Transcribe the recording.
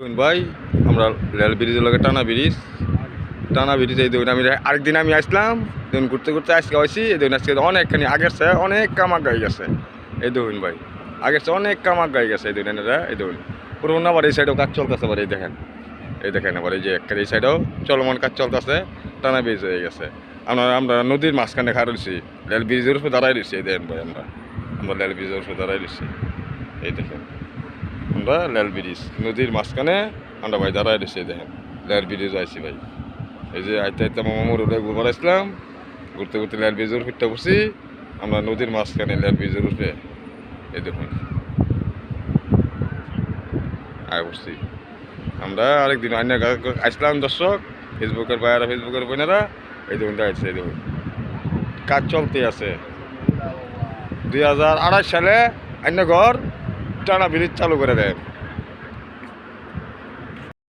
ভাই আমরা রেল ব্রিজের লগে টানা ব্রিজ এই দেখুন আমি আরেকদিন আমি আসলাম দেখুন ঘুরতে ঘুরতে আজকে হয়েছি এই দেখুন আজকে অনেকখানি আগের সে অনেক কামাক গাই গেছে এই দেখুন ভাই আগের সে অনেক কামাক গাই গেছে এই দেখুন এনারা এই দেখুন পুরোনো আবার এই সাইডেও কাজ চলতেছে আবার এই দেখেন আবার এই যে একটা এই সাইডেও চলমান কাজ চলতেছে টানা ব্রিজ হয়ে গেছে আমরা নদীর মাঝখানে খাড়া রয়েছি রেল ব্রিজের উপরে দাঁড়াই রয়েছি এই দেখেন ভাই আমরা রেল ব্রিজের উপরে দাঁড়াই রয়েছি এই দেখেন আমরা রেল ব্রিজ নদীর মাঝখানে আমরা ভাই দাঁড়াই রয়েছি দেখেন রেল ব্রিজ আইছি ভাই এই যে আইতে আইতে মামার উঠে ঘুরবার আসলাম ঘুরতে ঘুরতে রেল ব্রিজের ফিরতে পড়ছি আমরা নদীর মাঝখানে রেল ব্রিজের উঠে এই দেখুন আয় পড়ছি আমরা আরেকদিন অন্য আসলাম দর্শক ফেসবুকের ভাইয়ারা ফেসবুকের বোনেরা এই দেখুন দাঁড়াইছে এই দেখুন কাজ চলতে আছে 2028 সালে অন্য ঘর টানা ব্রিজ চালু করে দেয়